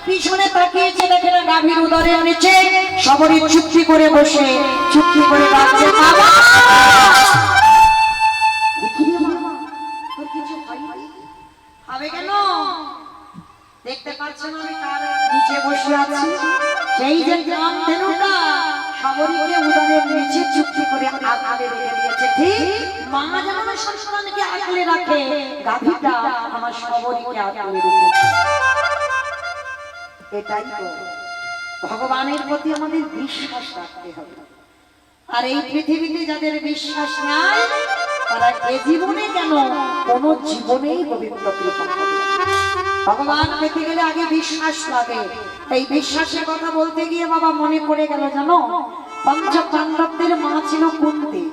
পিছনে তাকিয়েছে দেখে না গাভীর উদরের নিচে সবরী চুপটি করে বসে চুপটি করে কাঁদছে বাবা। হবে কেন দেখতে পাচ্ছেন আমি কার নিচে বসে আছি? সেই যে গ্রাম ধেনুটা সবরীকে উদরের নিচে চুপটি করে আগলে রেখে দিয়েছে। ঠিক মা যেমন সন্তানকে আগলে রাখে, গাভীটা আমার সবরীকে আগলে রেখেছে। এটাই তো ভগবানের প্রতি আমাদের বিশ্বাস রাখতে হবে। আর এই পৃথিবীতে যাদের বিশ্বাস নাই তারা এ জীবনে কেন কোন জীবনেই পবিত্র কৃপা হবে। ভগবান পেতে গেলে আগে বিশ্বাস লাগে। এই বিশ্বাসের কথা বলতে গিয়ে বাবা মনে পড়ে গেল জানো, পঞ্চ পাণ্ডবদের মা ছিল কুন্তী।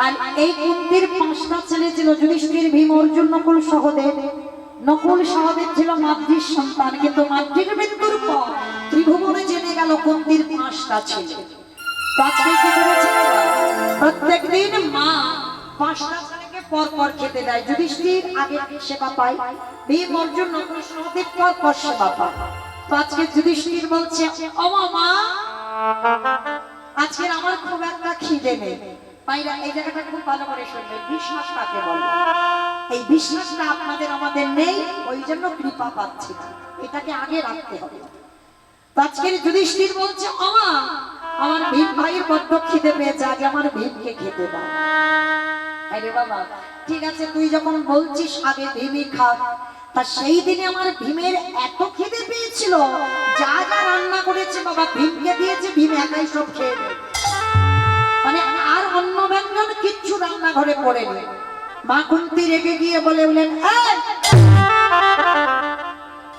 আর এই কুন্তীর 5টা ছেলে ছিল, যুধিষ্ঠির, ভীম, অর্জুন, নকুল, সহদেব। নকুল সহদেব ছিল মাতৃর সন্তান, কিন্তু মাতৃর মৃত্যুর পর ত্রিভুবনে জেনে গেল কুন্তীর 5টা ছেলে। প্রত্যেক দিন মা 5টা ছেলেকে পর পর খেতে দেয়। যুধিষ্ঠির আগে সেবা পায়, ভীম, অর্জুন, নকুল, সহদেব পর পর সেবা পায়। তো আজকে যুধিষ্ঠির বলছে, ও মা আজকে আমার খুব একটা খিদে নেই। ভাইরা এই জায়গাটা খুব ভালো করে শুনবেন, বিশ্বাস কাকে বলে? এই বিশ্বাসটা আপনাদের আমাদের নেই, ওই জন্য কৃপা পাচ্ছি না, এটাকে আগে রাখতে হবে। আজকের যুধিষ্ঠির বলছে, ওমা আমার ভীম ভাইয়ের বড্ড খিদে পেয়েছে, আগে আমার ভীমকে খেতে দাও। আরে বাবা ঠিক আছে, তুই যখন বলছিস আগে ভীমই খা, তা সেই দিনে আমার ভীমের এত খিদে পেয়েছিল, যা যা রান্না করেছে বাবা ভীমকে দিয়েছে, ভীম একাই সব খেয়ে নেয়। মানে আর অন্য ব্যঞ্জন কিচ্ছু রান্নাঘরে পড়েনি। মা কুন্তী রেগে গিয়ে বললেন,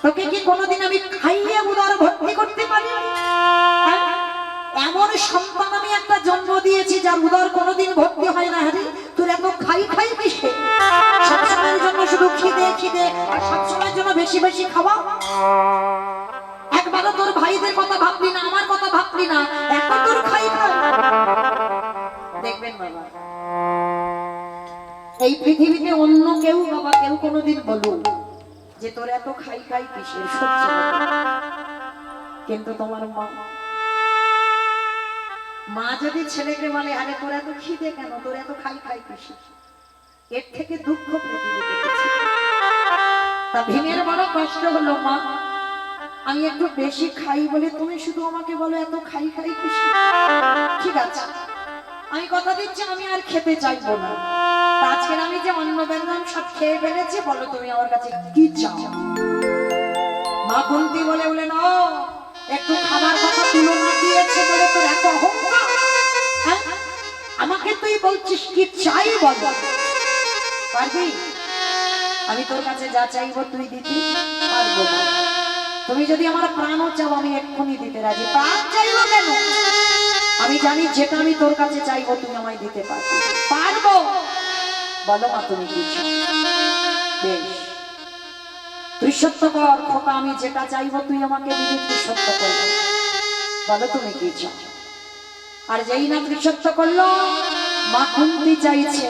তোকে কি কোনোদিন আমি খাইয়ে উদর ভর্তি করতে পারি? এমন সন্তান আমি একটা জন্ম দিয়েছি যার উদর কোনোদিন ভর্তি হয় না। হ্যাঁ তোর এত খাই খাই মিশে সবসময়ের জন্য শুধু খিদে খিদে, আর সবসময়ের জন্য বেশি বেশি খাওয়া। একবারও তোর ভাইদের কথা ভাবলি না, আমার কথা ভাবলি না, এত তোর খাই খাই। দেখবেন বাবা এই পৃথিবীতে অন্য কেউ বাবা কেউ কোনোদিন বলুন যে তোর এত খাই খাই কিসের, সত্যি কিন্তু তোমার মা যদি ছেলেকে বলে আরে তোর এত খিদে কেন, তোর এত খাই খাই কিসের, এর থেকে দুঃখ পৃথিবীতে কিছু। তা ভীমের বড় কষ্ট হলো, মা আমি একটু বেশি খাই বলে তুমি শুধু আমাকে বলো এত খাই খাই কিসের। ঠিক আছে আমি কথা দিচ্ছি আমি আর খেতে চাইবো না, আজকে আমি যে অন্ন ব্যঞ্জন সব খেয়ে ফেলেছি, বলো তুমি আমার কাছে কি চাও? মা কুন্তী বললেন, ও একটু খাবার কথা তুলনা দিয়েছে বলে তোর এত অহংকার? আমাকে তুই বলছিস কি চাই বল? পারবি? আমি তোর কাছে যা চাইবো তুই দিতে পারবো না। তুমি যদি আমার প্রাণও চাও আমি এক্ষুনি দিতে রাজি। প্রাণ চাইবো কেন? আমি জানি যেটা আমি তোর কাছে চাইবো তুমি আমায় দিতে পারবো। পারবো? বলো মা তুমি কি চাও? বেশ তুই সত্য কর খোকা, আমি যেটা চাইবো তুই আমাকে দিবি, তুই সত্য কর, বলো তুমি কি চাও? আর যেই না তুই সত্য করলো, মা কুন্তী চাইছে,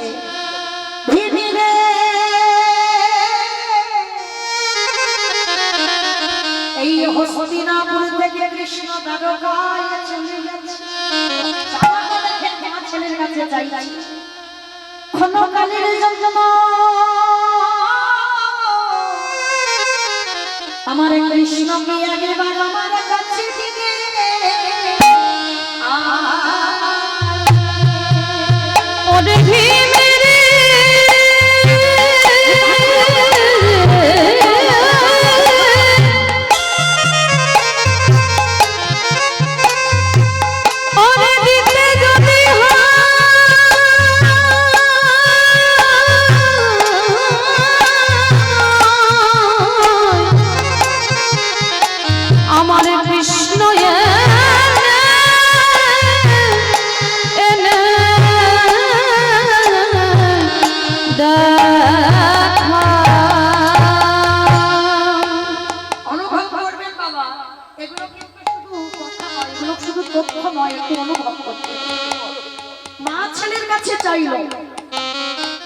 এই হস্তিনাপুর থেকে কৃষ্ণ দ্বারকায় চলে গেছে, ছেলের কাছে চাইছি ক্ষণকালের জন্য আমার কৃষ্ণকে আগেবার আমার কাছে দিবে। ওরে ভীমের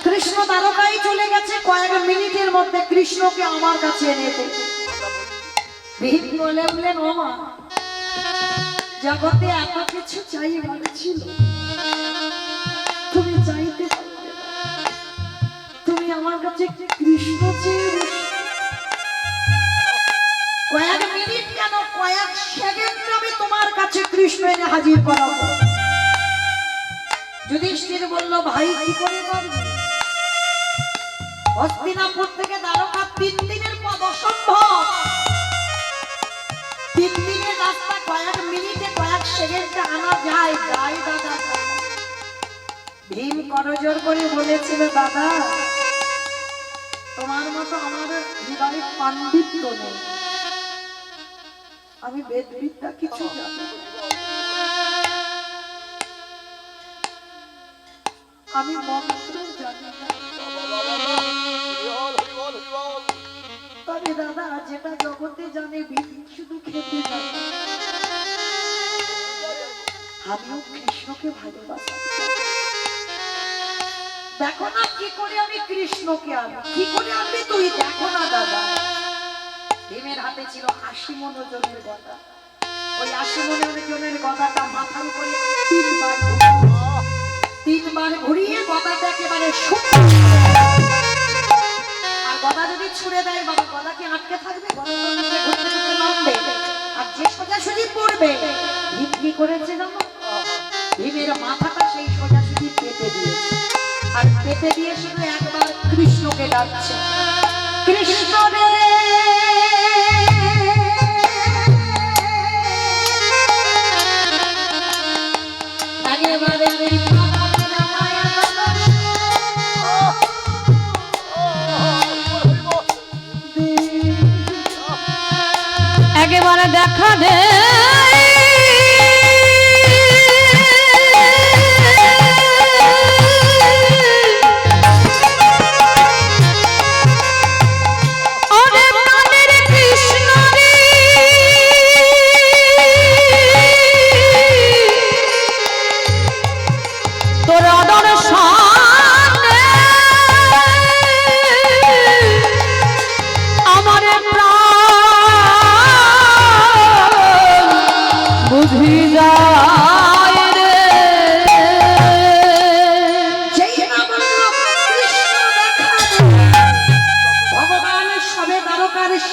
কৃষ্ণ দ্বারকায় চলে গেছে, কয়েক মিনিটের মধ্যে কৃষ্ণকে আমার কাছে এনে দে। ভীম বলে বললেন, ও মা, জগতে এত কিছু চাইবার ছিল, তুমি চাইতে পারবে না। তুমি আমার কাছে কৃষ্ণ চেয়ে বসে। কয়েক মিনিট কেন, কয়েক সেকেন্ড আমি তোমার কাছে কৃষ্ণ এনে হাজির করাবো। যুধিষ্ঠির বলল, ভাই কি করে পারবে? হস্তিনাপুর থেকে দ্বারকা 3 দিনের পথ, অসম্ভব। 3 দিনের রাস্তা কয়েক মিনিটে, কয়েক সেকেন্ডে আনা যায়? যায় দাদা। ভীম করজোর করে বলেছিল, দাদা তোমার মতো আমার হৃদয়ে পাণ্ডিত্য নেই, আমি বেদবিদ্যা কিছু জানি, আমি মন্ত্র জানি না। তবে দাদা যেটা জগতে জানে, ভীম শুধু খেতে জানে। আমিও কৃষ্ণকে ভালোবাসি। দেখো না কি করে আমি কৃষ্ণকে আনি, কি করে আনবি তুই, দেখো না দাদা। ভীমের হাতে ছিল 80 মণ ওজনের গদা। ওই 80 মণ ওজনের গদাটা মাথার উপরে 3 বার ঘুরিয়ে গদাটা একেবারে আর গদা যদি ছুড়ে দেয় বাবা, গদা কি আটকে থাকবে? আর যে সোজাসুজি পড়বে, ভীম কি করেছে জানো? ভীমের মাথাটা সেই সোজাসুজি পেতে দিয়েছে, আর পেতে দিয়ে শুধু একবার কৃষ্ণকে ডাকছে, কৃষ্ণ রে। একেবারে দেখা দে।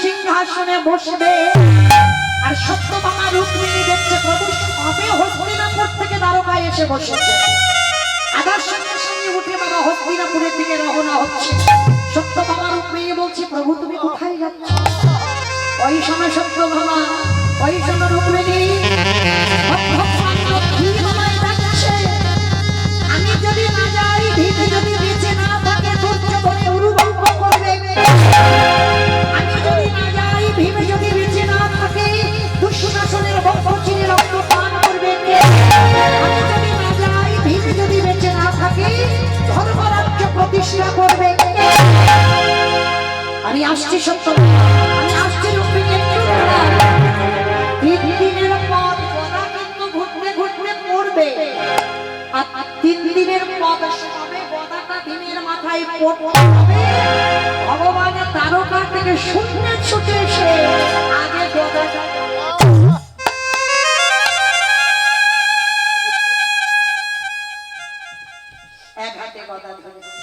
সিংহাসনে বসবে, আর সত্যভামা রুক্মিণী দেখছে প্রভু সবে হস্তিনাপুর থেকে দ্বারকায় এসে বসেছে। আদার সঙ্গে সঙ্গে উঠে বাবা হস্তিনাপুরের দিকে রওনা হচ্ছে। সত্যভামা রুক্মিণী বলছে, প্রভু তুমি কোথায় যাচ্ছ? ওই সময় সত্যভামা, ওই সময় রুক্মিণী আমি যদি না যাই, ভীম যদি বেঁচে না থাকে, দুর্যোধনে উরুভঙ্গ করবে। আমি যদি না যাই, ভীম যদি বেঁচে না থাকে, দুঃশাসনের বংশচিরে রক্ত পান করবে। আমি যদি না যাই, ভীম যদি বেঁচে না থাকে, ধর্মরাজ্য প্রতিষ্ঠা করবে। আমি আসছি সত্য, আমি আসছি রুক্মিণী। 3 দিনের পথ গদা কিন্তু ঘুরতে ঘুরতে পড়বে, আর 3 দিনের পথ সবে গদাটা ভীমের মাথায় পড়বে। ভগবান দ্বারকা থেকে শূন্যে ছুটে এসে আগে গদাটা এক হাতে গদা ধরেছে,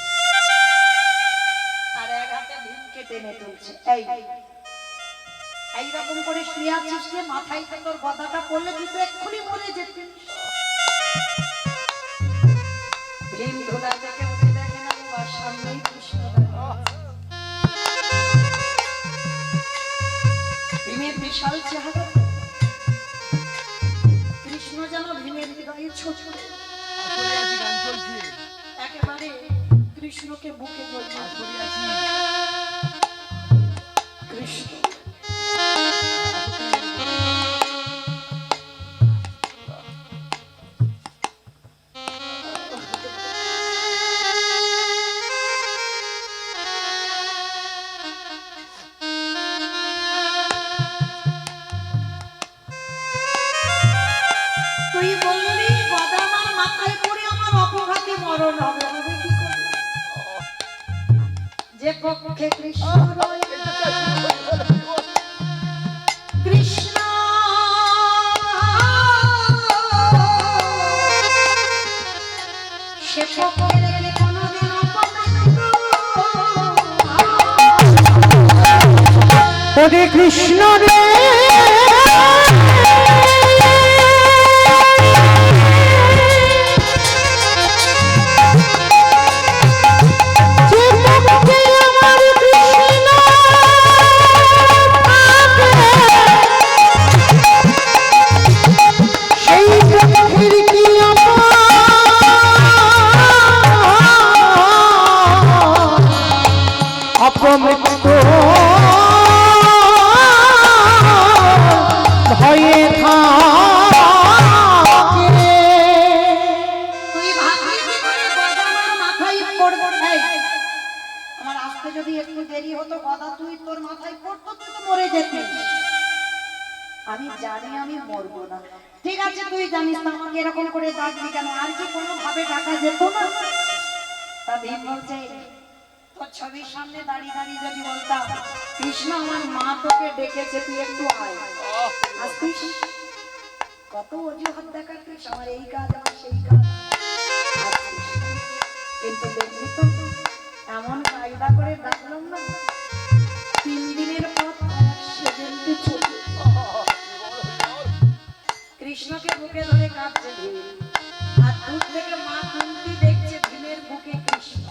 আর এক হাতে ভীমকে টেনে তুলছে। এইরকম করে শুয়ে আছিস, মাথায় তোর গদাটা পড়লে তুই তো এক্ষুনি মরে যেতি। ভীম ধুলা থেকে উঠে দেখে না, আর সামনেই কৃষ্ণ। ভীমের বিশাল চেহারা, কৃষ্ণ যেন ভীমের হৃদয়ে ছোট, একেবারে কৃষ্ণকে বুকে জড়িয়ে কৃষ্ণ। তুই বললি গদা আমার মাথায় পড়ে আমার অপঘাতে মরণ হবে, হবে কি করে? যে পক্ষে কৃষ্ণ রয় ওরে কৃষ্ণ রে অপমৃত্যু ভয়ে থাকে। তুই ভাবলি কি করে গদা আমার মাথায় পড়বে? এই, আমার আসতে যদি একটু দেরি হতো গদা তুই তোর মাথায় পড়তো তুই তো মরে যেতি। আমি জানি আমি মরবো না। ঠিক আছে তুই জানিস না আমাকে এরকম করে ডাকলি কেন? আর কি কোনো ভাবে ডাকা যেত না? তা ভীম বলছে তোর ছবির সামনে দাঁড়িয়ে দাঁড়িয়ে যদি বলতাম কৃষ্ণ আমার মা তোকে ডেকেছে তুই একটু আয়, আসতিস? কত অজুহাত দেখাতিস আমার এই কাজ আমার সেই কাজ, আসতিস না। কিন্তু দেখলি তো এমন কায়দা করে ডাকলাম না, 3 দিনের পর সেদিনটি চলে কৃষ্ণকে বুকে ধরে কাঁদছে ভীম, আর দূর থেকে মা কুন্তি দেখছে ভীমের বুকে কৃষ্ণ।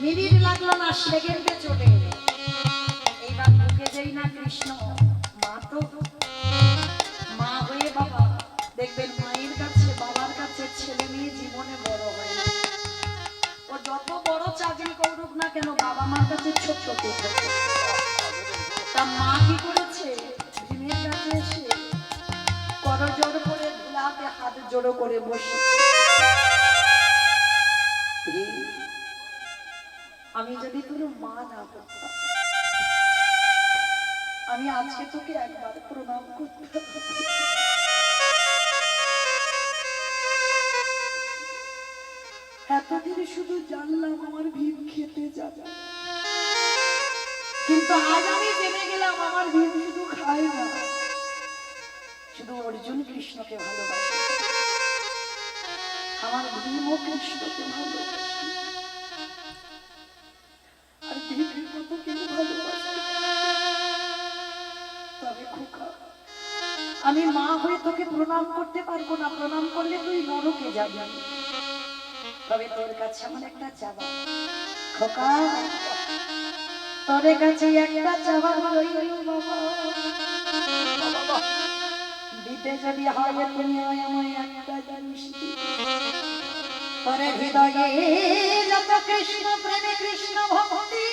মিনিট লাগলো না, সেকেন্ডে চলে এলো। এইবার বুকে যেই না কৃষ্ণ, মা তো মা হয়ে বাবা, দেখবেন মায়ের কাছে বাবার কাছে ছেলে মেয়ে জীবনে বড় হয় না। ও যত বড় চাকরি করুক না কেন বাবা মার কাছে ছোট ছোট থাকে। তা মা কি করেছে? ভীমের কাছে এসে করজোড় করে ধুলাতে হাত জোড়ো করে বসে, আমি যদি তোর মা না করতাম আমি আজকে তোকে একবার প্রণাম করতাম। এতদিন শুধু জানলাম আমার ভীম খেতে যাবে, কিন্তু আজ আমি জেনে গেলাম আমার ভীম শুধু খায় না, শুধু অর্জুন কৃষ্ণকে ভালোবাসে। আমার ভীমও কৃষ্ণকে ভালোবাসে, আর ভীমের মতো কেউ ভালোবাসে। তবে খোকা আমি মা হয়ে তোকে প্রণাম করতে পারবো না, প্রণাম করলে তুই নরকে যাবি। তবে তোর কাছে আমার একটা চাওয়া খোকা, তোর কাছে একটা চাওয়া রইল বাবা, দিতে যদি হয় তুমি আমায় একটা জিনিস তোর হৃদয়ে যত কৃষ্ণ প্রেমে কৃষ্ণ ভক্তি,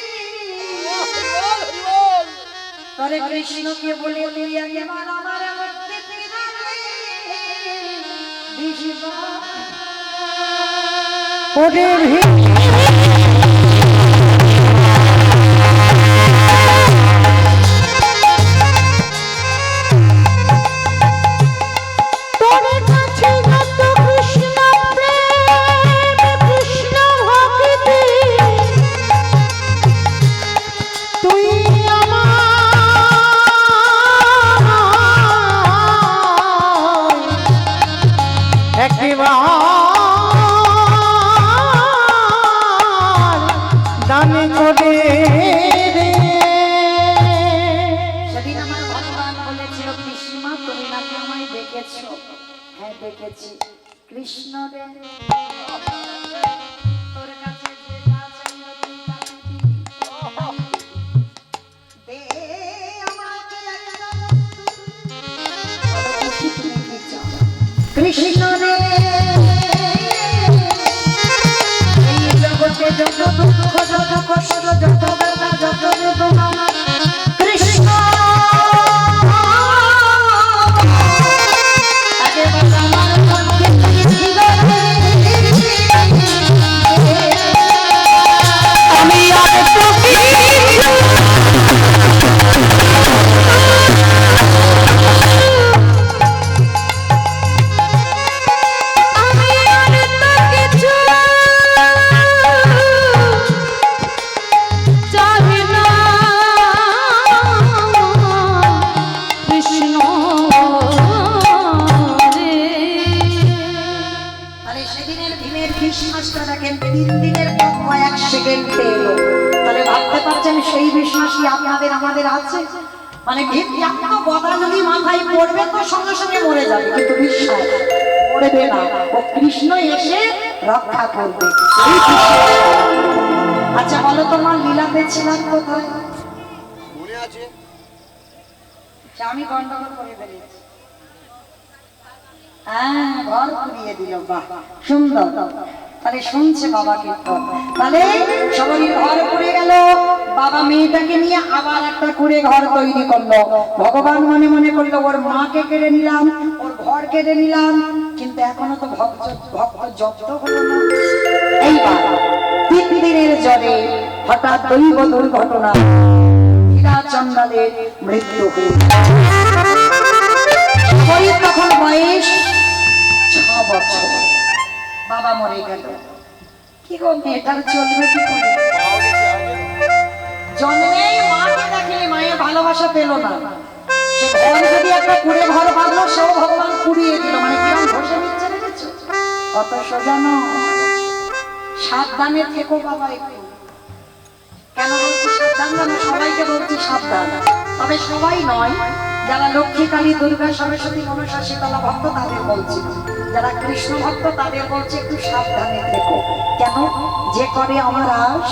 তোরে কৃষ্ণকে বলে তুই একবার আমার মধ্যে দিশবা। ওরে সেই বিশ্বাস কি আপনাদের আমাদের আছে? মানে একটা গদা যদি মাথায় পড়বে তো সঙ্গে সঙ্গে মরে যাবে, কিন্তু বিশ্বাস মরবে না, ও কৃষ্ণ এসে রক্ষা করবে, এই বিশ্বাস। আচ্ছা বলো তোমার লীলাতে ছিলাম কোথায়? মনে আছে? আমি গন্ডগোল করে বেরিয়েছি। হ্যাঁ, ঘর পুড়িয়ে দিল, বাহ সুন্দর। তাহলে শুনছে বাবা কীর্তন, তাহলে সবারই ঘর পুড়ে গেল। বাবা মেয়েটাকে নিয়ে আবার একটা কুড়ে ঘর তৈরি করলো। ভগবান মনে মনে করলো ওর মাকে কেড়ে নিলাম, ওর ঘর কেড়ে নিলাম, কিন্তু এখনো তো ভক্ত জব্দ হলো না। এইবার 3 দিনের জ্বরে হঠাৎ দৈব দুর্ঘটনা, হীরা চন্ডালের মৃত্যু হল। তখন বয়স 6 বছর, বাবা মরে গেল। কি গো, মেয়েটার চলবে কি করে? পাওয়া গেছে আগে। জন্মেই মাকে দেখেনি, মায়ের ভালোবাসা পেল না। সে ঘর যদি একটা কুড়ে ঘর বাঁধলো, সেও ভগবান কুড়িয়ে দিল। মানে কিরম ঘষে নিচ্ছে, দেখেছো কত সোজানো। সাবধানে থেকো বাবা একটু। কেন বলছি সাবধান? জানো, সবাইকে বলছি সাবধান, তবে সবাই নয়। যারা লক্ষ্মী, কালী, দুর্গা, সরস্বতী, মনসা, শীতলা ভক্ত তাদের বলছি, যারা কৃষ্ণ ভক্ত তাদের বলছি একটু সাবধানে থেকো। কেন? যে করে আমার আশ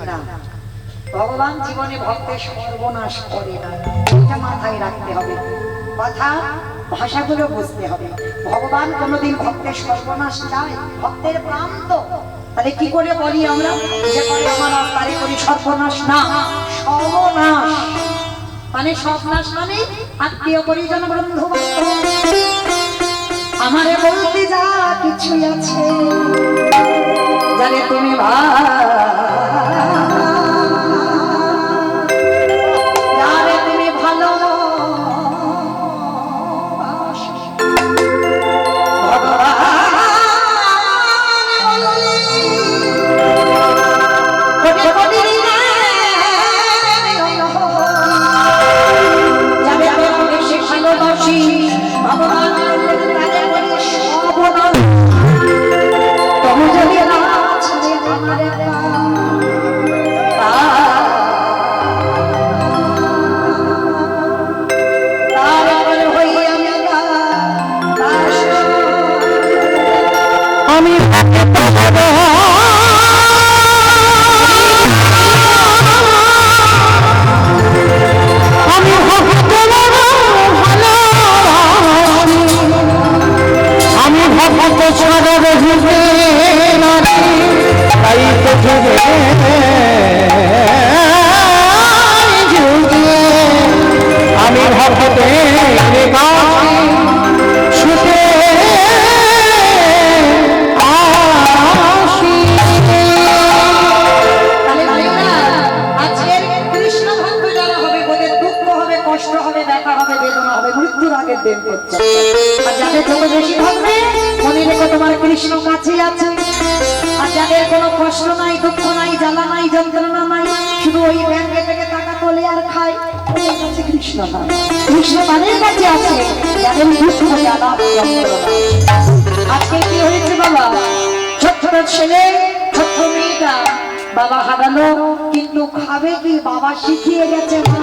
না, ভগবান জীবনে ভক্তের সর্বনাশ করে না, এটা মাথায় রাখতে হবে। কথা ভাষাগুলো বুঝতে হবে। ভগবান কোনোদিন ভক্তের সর্বনাশ চায়? ভক্তের প্রাণ তো। তাহলে কি করে বলি আমরা যে করে আমার আশ, তারে করি সর্বনাশ? না, সর্বনাশ মানে সর্বনাশ মানে আত্মীয় পরিজন বন্ধু বান্ধব আমারে বলতে যা কিছু আছে, জানে তুমি যারে তুমি ভালো কৃষ্ণ কাছে আছে। আর যাদের কোনো কষ্ট নাই, দুঃখ নাই, জ্বালা নাই, যন্ত্রণা নাই, শুধু ওই ব্যাংকে থেকে টাকা তোলে আর খায়, ওদের কাছে কৃষ্ণ নাই। কৃষ্ণ তাদের কাছে আছে যাদের দুঃখ, জ্বালা, যন্ত্রণা। আজকে কি হয়েছে বাবা? ছোট্ট ছেলে, ছোট্ট মেয়েটা বাবা হারালো, কিন্তু খাবে কি? বাবা শিখিয়ে গেছে না।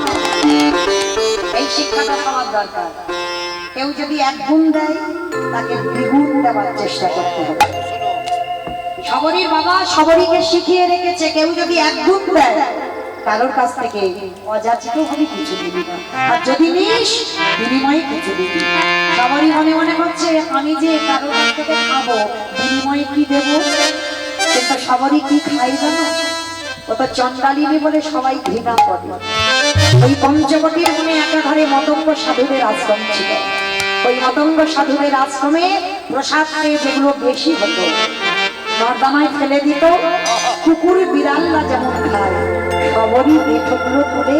এই শিক্ষাটা সবার দরকার। কেউ যদি 1 গুণ দেয়, তাকে 2 গুণ দেওয়ার চেষ্টা করতে হবে। সবরীর বাবা সবরীকে শিখিয়ে রেখেছে, কেউ যদি 1 গুণ দেয়, কারোর কাছ থেকে অযাচিত ভাবে কিছু দিবি না, আর যদি নিস বিনিময়ে কিছু দিবি। সবরী মনে মনে হচ্ছে আমি যে কারোর কাছ থেকে খাবো, বিনিময়ে কি দেব? কিন্তু সবরী কি খাই জানো? ও তো চন্ডালিনী বলে সবাই ঘৃণা করে। ওই পঞ্চবটির মনে একাধারে মতঙ্গ সাধুদের আশ্রম ছিল। ওই মতঙ্গ সাধুদের আশ্রমে প্রসাদ খেয়ে যেগুলো বেশি হতো, নর্দমায় ফেলে দিত। কুকুর বিড়ালরা যেমন খায়, সবরই পেটগুলো তুলে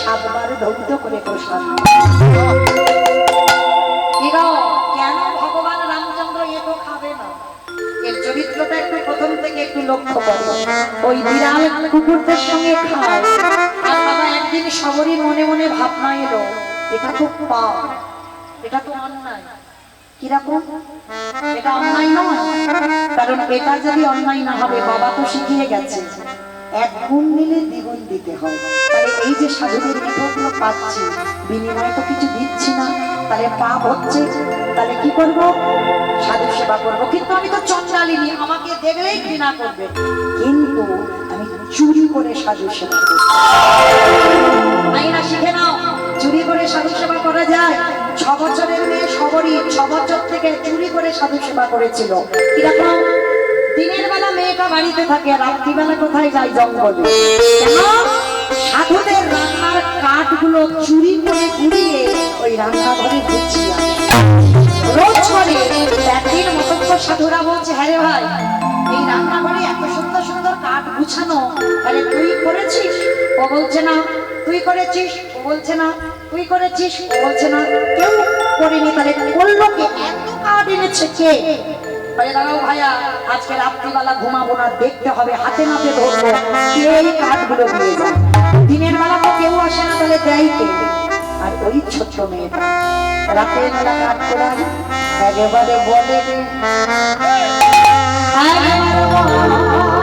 7 বার ধৌত করে প্রসাদ। কেন ভগবান রামচন্দ্র এত খাবে না? এর চরিত্রটা একটু প্রথম থেকে একটু লক্ষ্য করো। ওই বিড়াল কুকুরদের সঙ্গে খায়। আর বাবা একদিন সবরই মনে মনে ভাবনা এলো, এটা তো পাপ, এটা তো অন্যায়। কিরকম? এটা অন্যায় নয়, কারণ এটা যদি অন্যায় না হবে, বাবা তো শিখিয়ে গেছে এক গুণ নিলে দ্বিগুণ দিতে হয়। তাহলে এই যে সাধুদের বিভক্ত পাচ্ছি, বিনিময়ে তো কিছু দিচ্ছি না, তাহলে পাপ হচ্ছে। তাহলে কি করব? সাধু সেবা করবো। কিন্তু আমি তো চন্ডালিনী, আমাকে দেখলেই ঘৃণা করবে, কিন্তু আমি চুরি করে সাধু সেবা করবো। আইনা শিখে নাও, চুরি করে সাধু সেবা করা যায়। 6 বছরের মেয়ে সবরই 6 বছর থেকে চুরি করে সাধু সেবা করেছিল। কিরকম? দিনের বেলা মেয়েটা বাড়িতে থাকে, রাত্রিবেলা কোথায় যায়? জঙ্গলে। কেন? সাধুদের রান্নার কাঠগুলো চুরি করে কুড়িয়ে ওই রান্নাঘরে গুছিয়ে আনে। রোজ করে। একদিন মতঙ্গ সাধুরা বলছে, হ্যাঁ রে ভাই, এই রান্নাঘরে এত সুন্দর সুন্দর কাঠ গুছানো, তাহলে তুই করেছিস? ও বলছে না। তুই করেছিস? ও বলছে না। তুই করেছিস? ও বলছে না। কেউ করেনি। তাহলে করলো কে? এত কাঠ এনেছে কে? বলে, দাঁড়াও ভাইয়া, আজকে রাত্রিবেলা ঘুমাবো না, দেখতে হবে, হাতে নাতে ধরবো এই কাঠগুলো দিয়ে যায়। দিনের বেলা তো কেউ আসে না, তাহলে দেয় কে? আর ওই ছোট্ট মেয়েটা রাতের বেলা কাঠ করা একেবারে বলে রে, একেবারে বলে রে।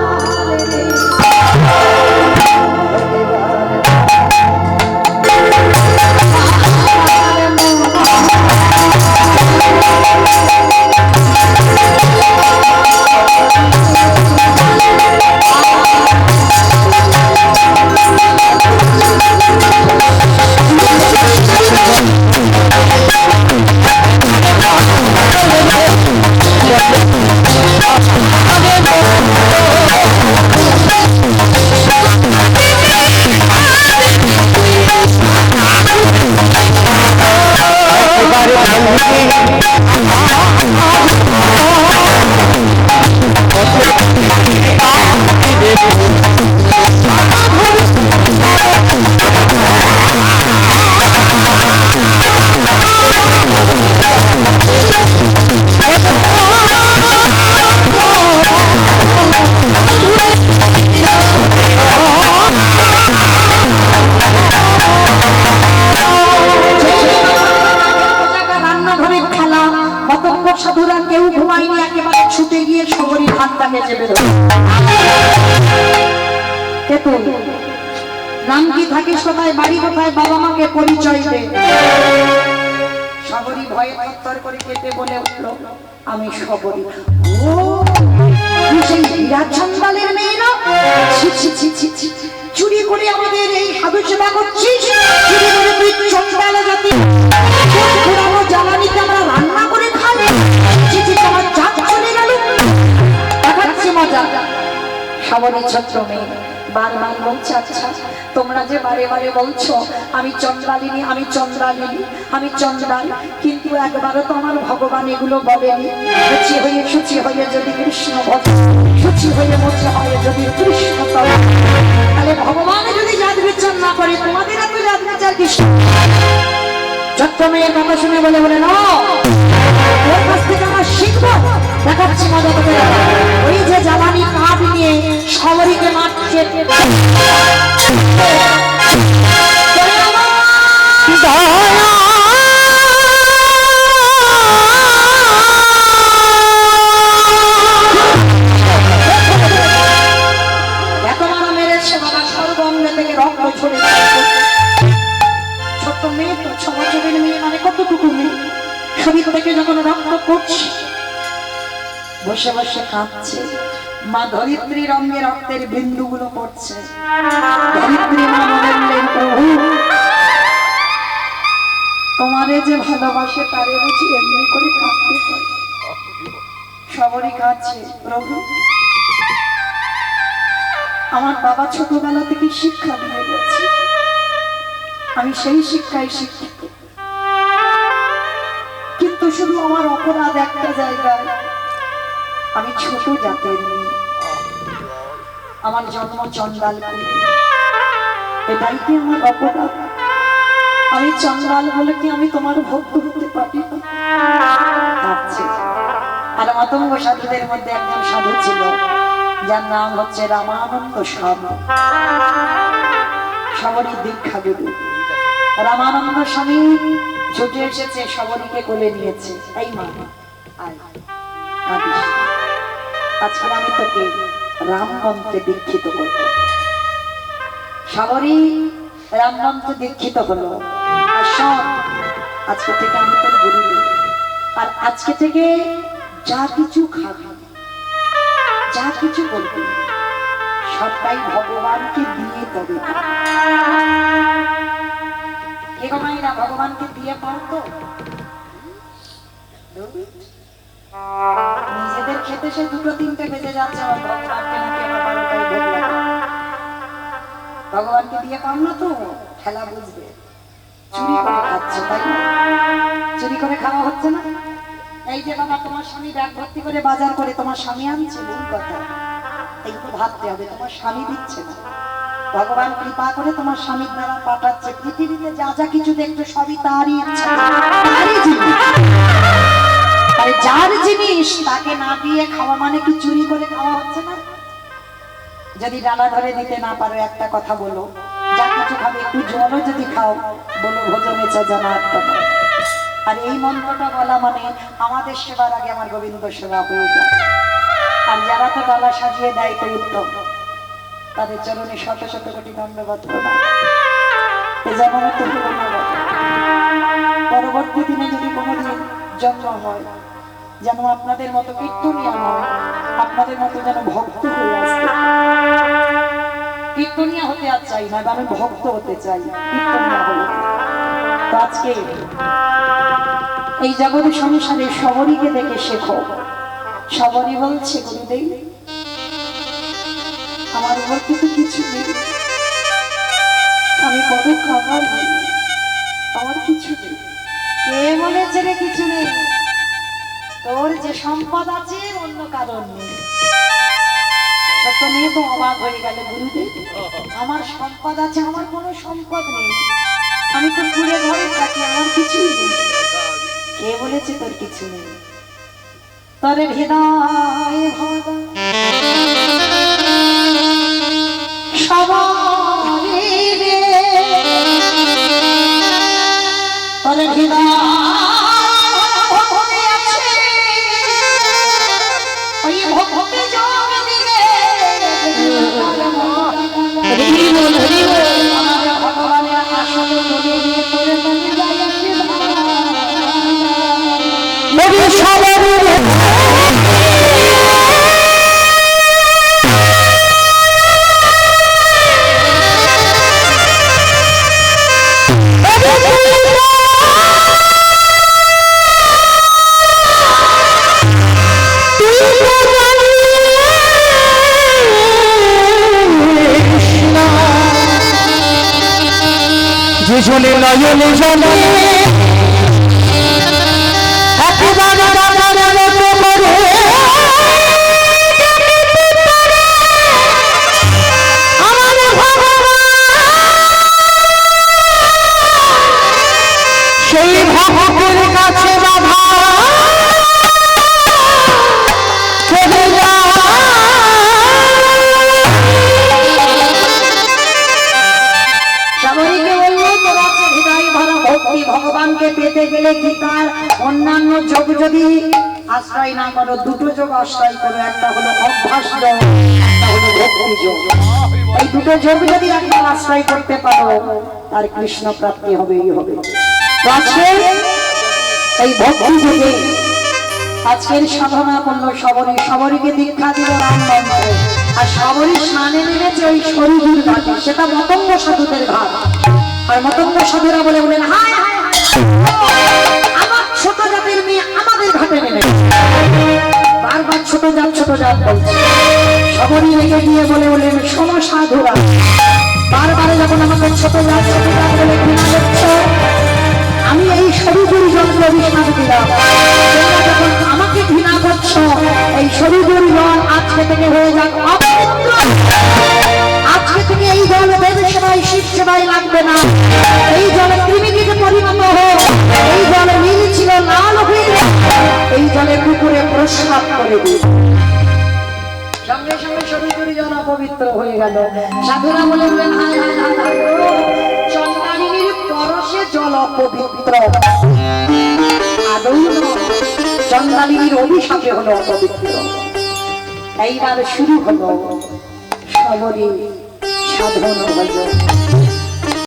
সাধুরা কেউ ঘুমায়নি, একেবারে ছুটে গিয়ে সবরীর হাতটাকে চেপে ধরে। নাম কি, থাকিস কোথায়, বাড়ি কোথায়, বাবা মাকে পরিচয় দে। সবরী ভয়ে থরথর করে কেঁপে বলে উঠল, আমি সবরী। ও, তুই সেই বিরাট চন্ডালের মেয়ে না? ছি ছি ছি ছি ছি, চুরি করে আমাদের এই সাধু সেবা করছিস? চুরি করে তুই চন্ডাল জাতি, ঘোরানো জ্বালানিতে আমরা রান্না করে খাই। ছি ছি, আমার জাত চলে গেল। দেখাচ্ছি মজা। সবরী ছোট্ট মেয়ে বারবার বলছে, আচ্ছা তোমরা যে বারে বারে বলছো আমি চন্ডালিনী, আমি চন্ডালিনী, আমি চন্ডাল, কিন্তু একবারও তো আমার ভগবান এগুলো বলেনি। শুচি হয়ে যদি কৃষ্ণ ভজে, শুচি হয়ে মধ্যে হয় যদি কৃষ্ণ তবে, তাহলে ভগবান যদি জাত বিচার না করে, তোমাদের এত জাত বিচার কৃষ্ণ। ছোট্ট মেয়ের কথা শুনে বলে বলে না, ওর কাছ থেকে আমরা শিখবো। দেখাচ্ছি মজা করে। ওই যে জ্বালানি কাঠ নিয়ে সবরীকে মারছে। এত মারা মেরেছে, বাবা সর্বঙ্গ থেকে রক্ত ছড়ে। ছোট্ট মেয়ে তো, 6 বছরের মেয়ে, মানে কতটুকু মেয়ে, শরীর থেকে যখন রক্ত পড়ছে, বসে বসে কাঁদছে। মা ধরিত্রী রঙে রক্তের বিন্দুগুলো পড়ছে। ধরিত্রী মা বললেন, প্রভু তোমারে যে ভালোবাসে তারে বুঝি এমনি করে কাঁদতে হয়? সবরই কাঁদছে, প্রভু আমার বাবা ছোটবেলা থেকে শিক্ষা দিয়ে গেছে, আমি সেই শিক্ষায় শিক্ষিত, কিন্তু শুধু আমার অপরাধ একটা জায়গায়, আমি ছোট জাতের মেয়ে, আমার জন্ম চন্ডাল কুলে, এটাই কি আমার অপরাধ? আমি চন্ডাল বলে কি আমি তোমার ভক্ত হতে পারি না? আর মাতঙ্গ সাধুদের মধ্যে একজন সাধু ছিল, যার নাম হচ্ছে রামানন্দ স্বামী। সবরই দীক্ষা গুরু রামানন্দ স্বামী ছুটে এসেছে, সবরীকে কোলে নিয়েছে। এই মা আয়, কাঁদিস না। আজকে আমি তোকে রাম মন্ত্রে দীক্ষিত করব। সবরী রাম মন্ত্রে দীক্ষিত হলো। আর শোন, আজকে থেকে আমি তোর গুরুদেব, আর আজকে থেকে যা কিছু খাবি, যা কিছু বলবি, সবটাই ভগবানকে দিয়ে তবে কে গো মায়েরা, ভগবানকে দিয়ে পাও তো? নিজেদের খেতে সে 2-3টে বেজে যাচ্ছে, আমার ভগবানকে নাকি আমার 12টায় ভোগ লাগে। ভগবানকে দিয়ে পাও না তো, খেলা বুঝবে। চুরি করে খাচ্ছে, তাই না? চুরি করে খাওয়া হচ্ছে না? এই যে বাবা, তোমার স্বামী ব্যাগ ভর্তি করে বাজার করে তোমার স্বামী আনছে, ভুল কথা। এইগুলো ভাবতে হবে, তোমার স্বামী দিচ্ছে না, ভগবান কৃপা করে তোমার স্বামীর দ্বারা পাঠাচ্ছে। পৃথিবীতে যা যা কিছু দেখছো সবই তারই ইচ্ছা, তারই জিনিস। তাই যার জিনিস তাকে না দিয়ে খাওয়া মানে কি চুরি করে খাওয়া হচ্ছে না? যদি ডালা ধরে দিতে না পারো, একটা কথা বলো, যা কিছু খাবে একটু জলও যদি খাও, বলো ভোজনে চা জানাত্মা। আর এই মন্ত্রটা বলা মানে আমাদের সেবার আগে আমার গোবিন্দ সেবা হয়ে যায়। আর যারা তো গলা সাজিয়ে দেয় তো উত্তম, তাদের চরণে শত শত কোটি দণ্ডবত প্রণাম। এ যেমন তো পরবর্তী দিনে যদি কোনোদিন জন্ম হয়, যেন আপনাদের মতো কীর্তনিয়া হয়, আপনাদের মতো যেন ভক্ত হয়ে আসে। কীর্তনিয়া হতে আর চাই না, আমি ভক্ত হতে চাই, কীর্তনিয়া হলে। তো আজকে এই জগৎ সংসারে সবরীকে দেখে শেখো। সবরী বলছে, গুরুদেব আমার উপর কিন্তু কিছু নেই, আমি বড় কাঙাল, আমার কিছু নেই। কে বলেছে রে কিছু নেই? তোর যে সম্পদ আছে অন্য কারণ নেই। সত্য মেয়ে তো অবাক হয়ে গেল, গুরুদেব আমার সম্পদ আছে, আমার কোনো সম্পদ নেই, আমি তো ঘুরে ঘরে থাকি, আমার কিছুই নেই। কে বলেছে তোর কিছু নেই? তোর হৃদয় ভরা সবারই রে, তোর হৃদয় ভরে আছে ওই ভক্তি যোগ দিলে। আমার ভগবানের আসলে চলে গিয়ে তোরে তোরে যায় জলে নয়নে জলে একেবারে বাবার মতো করে আমার ভগবান সেই ভক্তের কাছে বাধা চলে যায়। সবাইকে বললো তোরা হৃদয় ভরা ভক্তি, ভগবানকে পেতে গেলে কি তার অন্যান্য যোগ যদি আশ্রয় না করো, দুটো যোগ আশ্রয় করো, একটা হলো অভ্যাস যোগ, একটা হলো ভক্তি যোগ। এই দুটো যোগ যদি একবার আশ্রয় করতে পারো, আর কৃষ্ণ প্রাপ্তি হবেই হবে। তো আজকে এই ভক্তি যোগে আজকের সাধনা করলো সবরী, সবরীকে দীক্ষা দিল রাম মন্ত্রে। আর সবরী স্নানে নেমেছে ওই শরীরের ঘাটে, সেটা মতঙ্গ সাধুদের ঘাট। আর মতঙ্গ সাধুরা বলে বলেন, হায় হায় আমার ছোট জাতের মেয়ে আমাদের ঘাটে নেমে, বারবার ছোট জাত বলছে। সবরী রেগে গিয়ে বলে বলেন, শোনো সাধুরা, বারবার যখন আমাকে ছোট জাত বলে ঘৃণা করছো, আমি এই শরীরের যন্ত্র অভিশাপ দিলাম। তোমরা যখন আমাকে ঘৃণা করছো, এই শরীরের জল আজকে থেকে হয়ে যাক অপবিত্র। আজকে থেকে এই জল দেব সেবায় শিব সেবায় লাগবে না, এই জলে কৃমিটিতে পরিণত হোক। এই জলে নীল ছিল লাল হয়ে, এই জলে পুকুরে প্রস্রাব করে দিই। সঙ্গে সঙ্গে শরীরের জল অপবিত্র হয়ে গেল। সাধুরা বলে বলেন, হায় হায় হায়, চন্দ্রাণীর পরশে জল অপবিত্র, আদৌ চন্দ্রালিনীর অভিশাপে হলো অপবিত্র। এইবার শুরু হলো সবরী সাধন হলো।